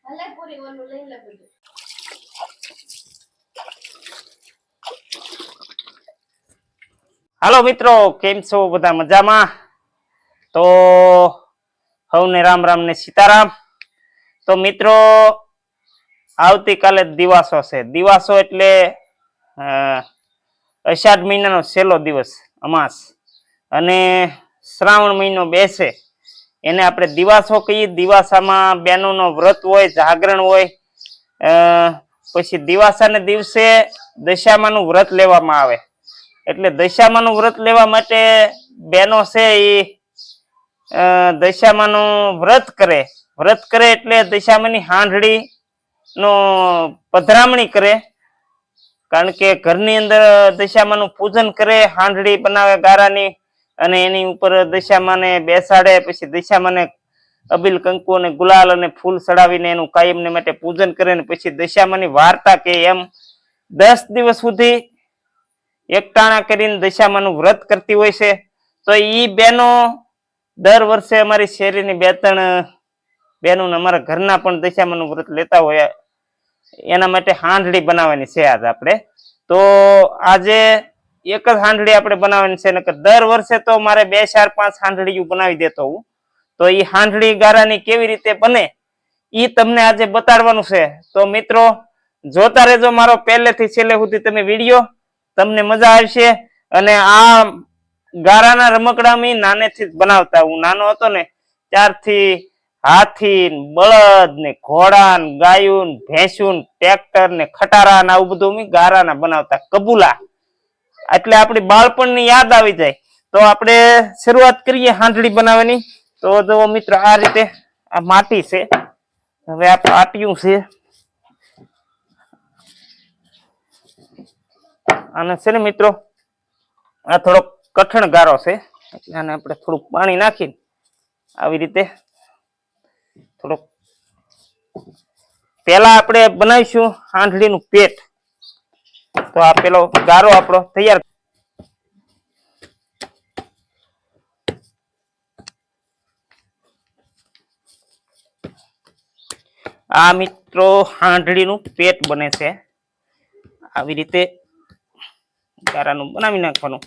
હાલો મિત્રો, કેમ છો બધા મજામાં? તો સૌને રામ રામ ને સીતારામ. તો મિત્રો આવતીકાલે દિવાસો છે. દિવાસો એટલે અષાઢ મહિનાનો છેલ્લો દિવસ અમાસ, અને શ્રાવણ મહિનો બેસે એને આપણે દિવાસો કહીએ. દિવાસામાં બહેનોનો વ્રત હોય, જાગરણ હોય. પછી દિવાસાને દિવસે દશામાનું વ્રત લેવામાં આવે. એટલે દશામાનું વ્રત લેવા માટે બહેનો છે એ દશામાનું વ્રત કરે. વ્રત કરે એટલે દશામાની હાંડળી નો પધરામણી કરે. કારણ કે ઘરની અંદર દશામાનું પૂજન કરે, હાંડળી બનાવે ગારાની, અને એની ઉપર દશામાને બેસાડે. પછી દશામાને અબીલ કંકુ અને ગુલાલ અને ફૂલ ચડાવીને એનું કાયમને માટે પૂજન કરે. ને પછી દશામાની વાર્તા કે એમ 10 દિવસ સુધી એકટાણા કરીને દશામાનું વ્રત કરતી હોય છે. તો ઈ બહેનો દર વર્ષે અમારી શેરીની 2-3 બહેનો અમારા ઘરના પણ દશામાનું વ્રત લેતા હોય. એના માટે હાંડળી બનાવવાની છે આજ આપણે. તો આજે એક જ હાંડળી આપણે બનાવવાની છે. નકર દર વર્ષે તો મારે 2, 4, 5 હાંડળીઓ બનાવી દેતો હું. તો ઈ હાંડળી ગારાની કેવી રીતે બને ઈ તમને આજે બતાડવાનું છે. તો મિત્રો જોતા રહેજો મારો પહેલેથી છેલ્લે સુધી તમે વિડીયો, તમને મજા આવશે. અને આ ગારાના રમકડા મેં નાનેથી જ બનાવતા. હું નાનો હતો ને ત્યારથી હાથી, બળદ ને ઘોડા ને ગાયું, ભેંસું, ટ્રેક્ટર ને ખટારા ને આવું બધું મેં ગારાના બનાવતા. કબૂલા એટલે આપણી બાળપણની યાદ આવી જાય. તો આપણે શરૂઆત કરીએ હાંડળી બનાવવાની. તો જો મિત્રો આ રીતે આ માટી છે. હવે આ પાટિયું છે. અને છે ને મિત્રો આ થોડો કઠણ ગારો છે. એટલે આને આપણે થોડુંક પાણી નાખીને આવી રીતે થોડોક પેલા આપણે બનાવીશું હાંડળીનું પેટ. તો આ પેલો ગારો આપણો તૈયાર. આ મિત્રો હાંડળીનું પેટ બને છે. આવી રીતે ગારાનું બનાવી નાખવાનું.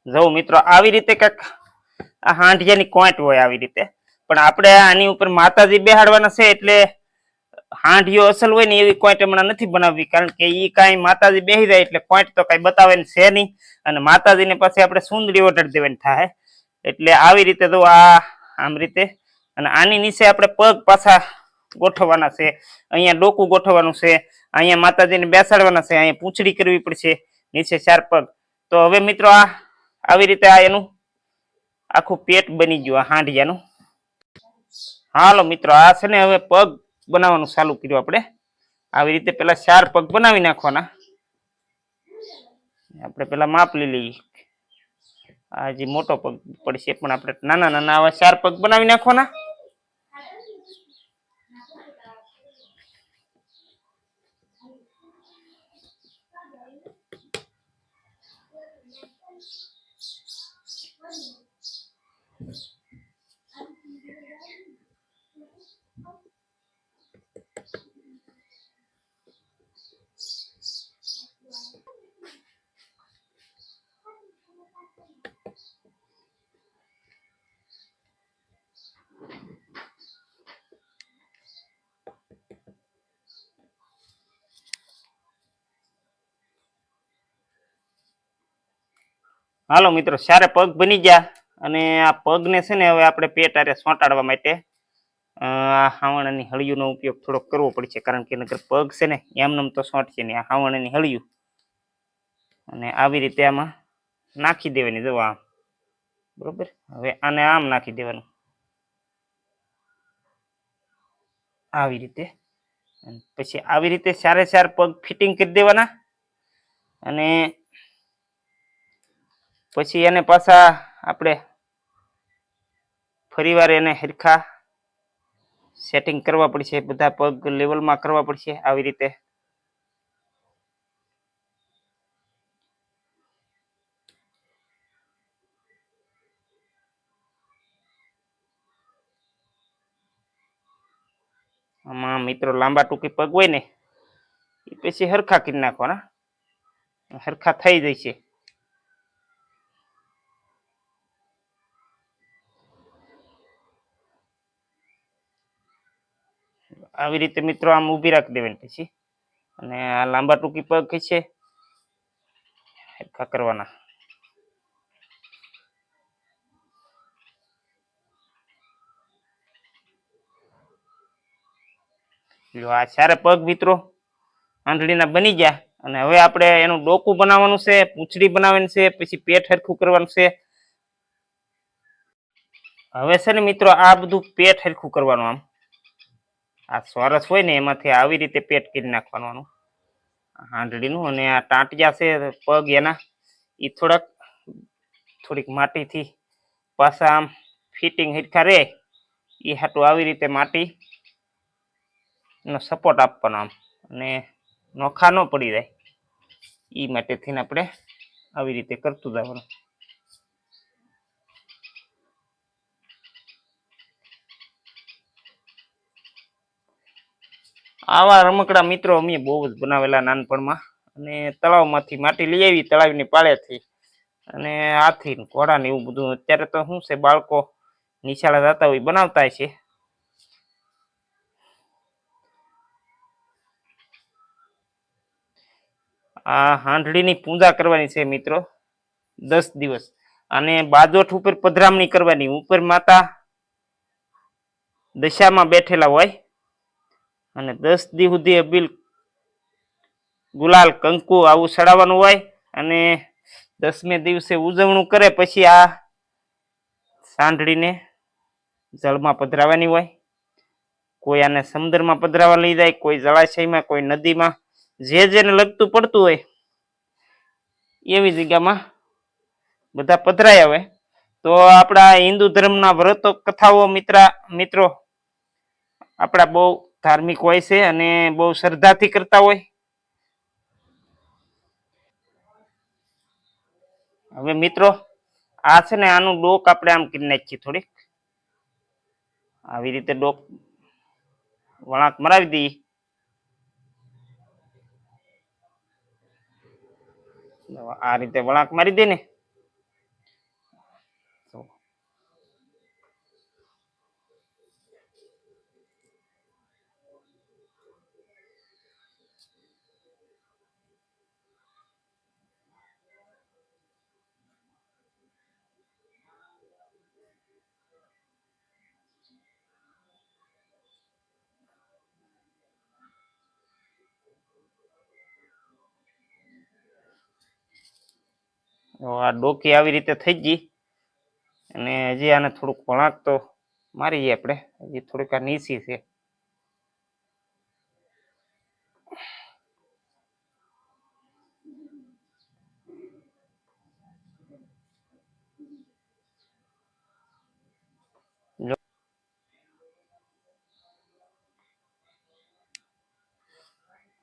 જો મિત્રો આવી રીતે કઈક આ હાંડિયાની કોઈટ હોય આવી રીતે. પણ આપણે આની ઉપર માતાજી બેહાડવાના છે એટલે હાંડિયો અસલ હોય ને એવી કોઈટ હમણાં નથી બનાવવી. કારણ કે ઈ કાંઈ માતાજી બેહી જાય એટલે કોઈટ તો કાંઈ બતાવે છે નહીં. અને માતાજીને પછી આપણે સુંદરી ઓઢાડી દેવાની થાય. એટલે આવી રીતે તો આ આમ રીતે. અને આની નીચે આપણે પગ પાછા ગોઠવવાના છે. અહીંયા ડોકું ગોઠવવાનું છે. અહીંયા માતાજીને બેસાડવાના છે. અહીંયા પૂંછડી કરવી પડશે. નીચે 4 પગ. તો હવે મિત્રો આ આવી રીતે આ એનું આખું પેટ બની ગયું આ હાંડિયાનું. હાલો મિત્રો આ છે ને હવે પગ બનાવવાનું ચાલુ કર્યું આપણે. આવી રીતે પેલા 4 પગ બનાવી નાખવાના. આપણે પેલા માપ લઈ લઈએ. આ જે મોટો પગ પડશે પણ આપણે નાના નાના આવા 4 પગ બનાવી નાખવાના. હાલો મિત્રો 4 પગ બની ગયા. અને આ પગને છે ને હવે આપણે પેટ આરે સોંટાડવા માટે હાવણાની હળિયુંનો ઉપયોગ થોડોક કરવો પડશે, કારણ કે નકર પગ છે ને એમનેમ તો સોંટશે નહીં. આ હાવણાની હળિયું અને આવી રીતે આમાં નાખી દેવાની. જો આમ બરોબર. હવે આને આમ નાખી દેવાનું આવી રીતે. પછી આવી રીતે 4 પગ ફિટિંગ કરી દેવાના અને પછી એને પાછા આપણે ફરીવાર એને હરખા સેટિંગ કરવા પડશે. બધા પગ લેવલમાં કરવા પડશે આવી રીતે. આમાં મિત્રો લાંબા ટૂંકી પગ હોય ને એ પછી હરખા કરી નાખવાના, હરખા થઈ જશે. આવી રીતે મિત્રો આમ ઊભી રાખી દેવાની પછી, અને આ લાંબા ટૂંકી પગ છે હરખા કરવાના. આ 4 પગ મિત્રો આંધળીના બની ગયા. અને હવે આપણે એનું ડોકું બનાવવાનું છે, પૂંછડી બનાવવાની છે, પછી પેટ હરખું કરવાનું છે. હવે છે ને મિત્રો આ બધું પેટ હરખું કરવાનું. આમ આ સ્વારસ હોય ને એમાંથી આવી રીતે પેટ કરી નાખવાનું આંધળીનું. અને આ ટાંટિયા છે પગ એના, એ થોડીક માટીથી પાછા આમ ફિટિંગ હરખા રહે એ હાટું આવી રીતે માટી નો સપોર્ટ આપવાનો આમ, અને નોખા ન પડી જાય એ માટેથી આપણે આવી રીતે કરતું જવાનું. આવા રમકડા મિત્રો અમે બહુ જ બનાવેલા નાનપણમાં. અને તળાવમાંથી માટી લઈ આવી, તળાવની પાળેથી, અને હાથી ઘોડા ને એવું બધું. અત્યારે તો શું છે, બાળકો નિશાળે જતા હોય બનાવતા છે. આ હાંડળીની પૂજા કરવાની છે મિત્રો 10 દિવસ. અને બાજોઠ ઉપર પધરામણી કરવાની. ઉપર માતા દશામાં બેઠેલા હોય અને 10 દી સુધી અબીલ ગુલાલ કંકુ આવું ચડાવવાનું હોય. અને 10મે દિવસે ઉજવણું કરે પછી આ સાંઢળીને જળમાં પધરાવાની હોય. કોઈ આને સમુદ્રમાં પધરાવા લઈ જાય, કોઈ જળાશયમાં, કોઈ નદીમાં, જેને લગતું પડતું હોય એવી જગ્યામાં બધા પધરાયા હોય. તો આપણા હિન્દુ ધર્મના વ્રતો કથાઓ મિત્રો આપણા બહુ ધાર્મિક હોય છે અને બહુ શ્રદ્ધાથી કરતા હોય. હવે મિત્રો આ છે ને આનું ડોક આપણે આમ કરી નાખીએ થોડીક આવી રીતે. ડોક વળાંક મરાવી દઈએ. આ રીતે વળાંક મારી દે ને આ ડોકી આવી રીતે થઈ ગઈ. અને હજી આને થોડુંક વળાંક તો મારીએ આપણે. હજી થોડીક આ નીચી છે.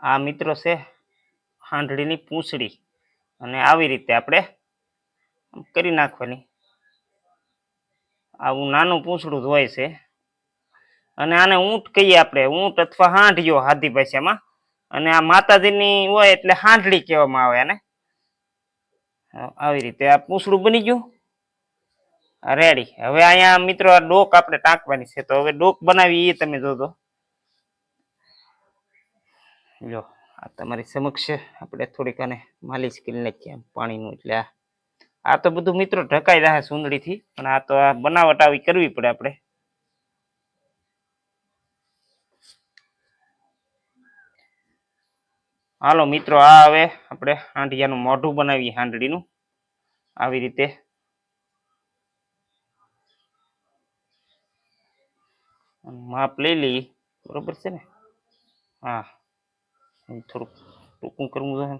આ મિત્રો છે હાંડળીની પૂંછડી. અને આવી રીતે આપણે કરી નાખવાની. આવું નાનું પૂંછડું જ હોય છે. અને આને ઊંટ કહીએ આપણે, ઊંટ અથવા હાંઢિયો હાદી ભાષામાં. અને આ માતાજીની હોય એટલે હાંડળી કહેવામાં આવે આને. આવી રીતે આ પૂંછડું બની ગયું રેડી. હવે અહીંયા મિત્રો આ ડોક આપણે ટાંકવાની છે. તો હવે ડોક બનાવી એ તમે જોજો. જો આ તમારી સમક્ષ આપણે થોડીક આને માલિશ કરી નાખીએ પાણીનું. એટલે આ તો બધું મિત્રો ઢકાઈ રહે સુંદડીથી, પણ આ તો આ બનાવટ આવી કરવી પડે આપણે. હાલો મિત્રો, આ હવે આપણે હાંડિયાનું મોઢું બનાવીએ. હાંડડીનું આવી રીતે માપ લઈ લઈએ. બરોબર છે ને? હા, થોડુંક ટૂંકું કરવું જોઈએ.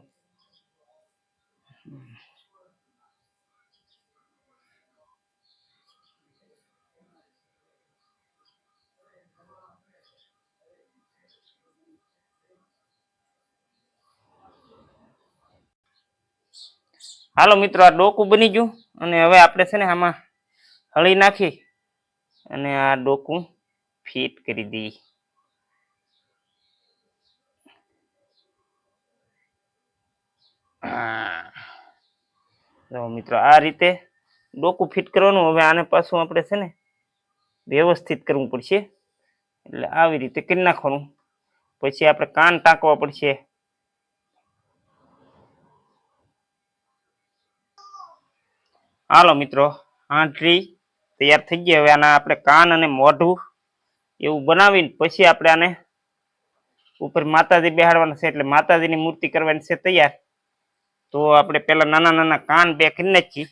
હાલો મિત્રો, આ ડોકું બની ગયું અને હવે આપણે છે ને આમાં હળી નાખી અને આ ડોકું ફિટ કરી દઈએ. જો મિત્રો, આ રીતે ડોકું ફિટ કરવાનું. હવે આને પાછું આપણે છે ને વ્યવસ્થિત કરવું પડશે. એટલે આવી રીતે કરી નાખવાનું. પછી આપણે કાન ટાંકવા પડશે. હાલો મિત્રો, હાંડડી તૈયાર થઈ ગઈ. હવે આના આપણે કાન અને મોઢું એવું બનાવીને પછી આપણે આને ઉપર માતાજી બેહાડવાના છે. એટલે માતાજીની મૂર્તિ કરવાની છે તૈયાર. તો આપણે પેલા નાના નાના કાન બે કરી નાખીએ.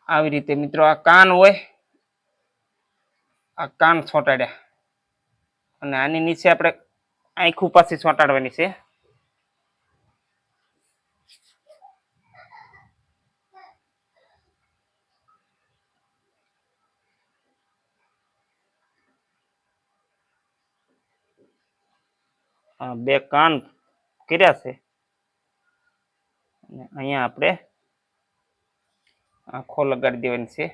આવી રીતે મિત્રો, આ કાન હોય, આ કાન ચોંટાડ્યા અને આની નીચે આપણે આંખું પાછી ચોંટાડવાની છે. બે કાન કર્યા છે અને અહીંયા આપણે આંખો લગાડી દેવાની છે.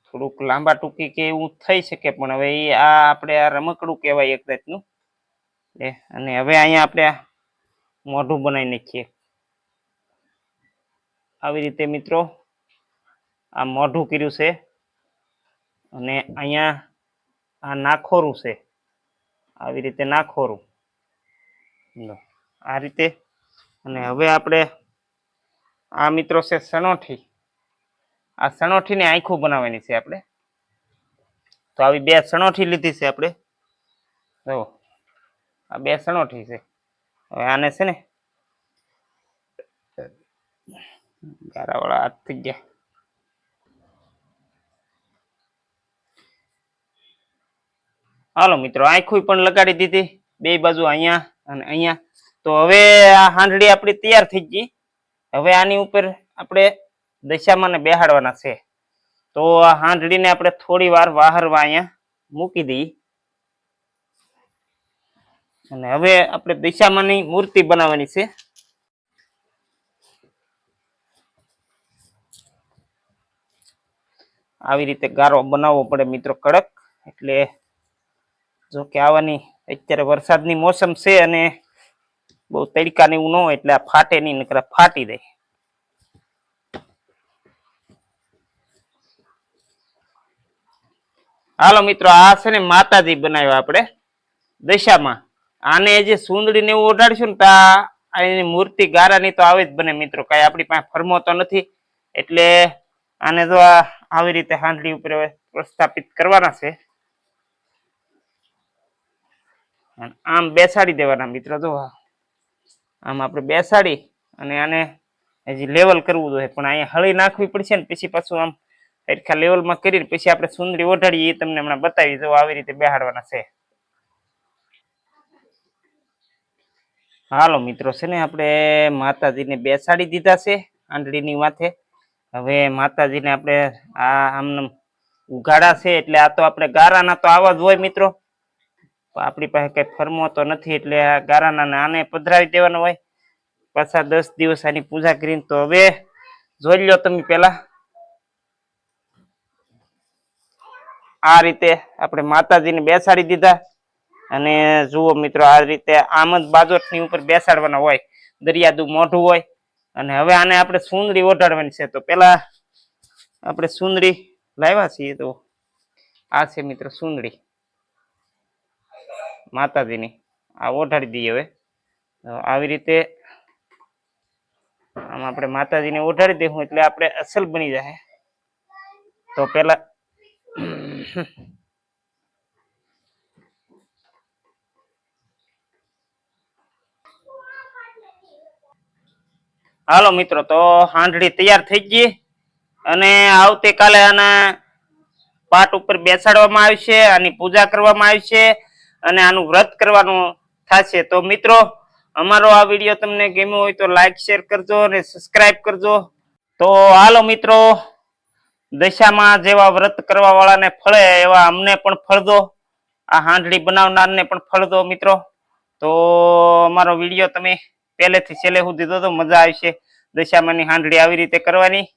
થોડુંક લાંબા ટૂંકી કે એવું થઈ શકે, પણ હવે આ આપણે આ રમકડું કહેવાય એક જાતનું. અને હવે અહીંયા આપણે મોઢું બનાવી નાખીએ. આવી રીતે મિત્રો, આ મોઢું કર્યું છે અને અહીંયા આ નાખોરું છે. આવી રીતે નાખોરું આ રીતે. અને હવે આપણે આ મિત્રો છે સણોઠી. આ સણોઠીની આંખો બનાવવાની છે આપણે. તો આવી બે સણોઠી લીધી છે આપણે. જો આ બે સણોઠી છે. હવે આને છે ને ગારાવાળા હાથ થઈ ગયા. હાલો મિત્રો, આંખું પણ લગાડી દીધી બે બાજુ, અહીંયા અને અહીંયા. તો હવે આ હાંડડી આપણી તૈયાર થઈ ગઈ. હવે આની ઉપર આપણે દશામાને બેહાડવાના છે. તો આ હાંડડીને આપણે થોડી વાર વાહરવા અહીંયા મૂકી દઈએ. અને હવે આપણે દશામાની મૂર્તિ બનાવવાની છે. આવી રીતે ગારો બનાવવો પડે મિત્રો, કડક. એટલે જો કે આવવાની અત્યારે વરસાદની મોસમ છે અને બહુ તડકાને એવું ન હોય એટલે આ ફાટે નહીં, નકર ફાટી જાય. હાલો મિત્રો, આ છે ને માતાજી બનાવ્યા આપણે દશામાં. આને જે સુંદડી ને એવું ઓઢાડશું ને તો એની મૂર્તિ ગારાની તો આવે જ બને મિત્રો. કઈ આપણી પાસે ફરમો તો નથી. એટલે આને જો આવી રીતે હાંડડી ઉપર પ્રસ્થાપિત કરવાના છે. આમ બેસાડી દેવાના મિત્રો. જો આમ આપણે બેસાડી અને આને હજી લેવલ કરવું જોઈએ, પણ અહીંયા હળી નાખવી પડશે ને પછી પાછું આમ સરખા લેવલમાં કરીને પછી આપણે સુંદરી ઓઢાડીએ. એ તમને હમણાં બતાવી. જો આવી રીતે બેહાડવાના છે. હાલો મિત્રો, છે ને આપણે માતાજીને બેસાડી દીધા છે હાંડડીની માથે. હવે માતાજીને આપણે આ આમ ઉઘાડા છે. એટલે આ તો આપણે ગારાના તો આવા જ હોય મિત્રો. આપણી પાસે કઈ ફરમો તો નથી એટલે આ ગારાના આને પધરાવી દેવાનો હોય. પાછા 10 દિવસ આની પૂજા કરીને. તો હવે જોઈ લો તમે પેલા આ રીતે આપણે માતાજીને બેસાડી દીધા. અને જુઓ મિત્રો, આ રીતે આમ જ બાજોટની ઉપર બેસાડવાના હોય. દરિયાદુ મોઢું હોય. અને હવે આને આપણે સુંદરી ઓઢાડવાની છે. તો પેલા આપણે સુંદરી લાવ્યા છીએ. તો આ છે મિત્રો સુંદરી માતાજીની. આ ઓઢાડી દઈએ. હવે આવી રીતે આમ આપણે માતાજીને ઓઢાડી દઈશું એટલે આપણે અસલ બની જાય. તો પેલા હાલો મિત્રો, તો હાંડડી તૈયાર થઈ ગઈ અને આવતીકાલે આના પાટ ઉપર બેસાડવામાં આવશે, આની પૂજા કરવામાં આવશે અને આનું વ્રત કરવાનું થશે. તો મિત્રો, અમારો આ વિડીયો તમને ગમ્યો હોય તો લાઈક શેર કરજો અને સબસ્ક્રાઇબ કરજો. તો હાલો મિત્રો, દશામાં જેવા વ્રત કરવા વાળાને ફળે એવા અમને પણ ફળદો, આ હાંડડી બનાવનારને પણ ફળદો મિત્રો. તો અમારો વિડીયો તમે પહેલેથી છેલ્લે સુધી જોજો, મજા આવશે દશામાની હાંડડી આવી રીતે કરવાની.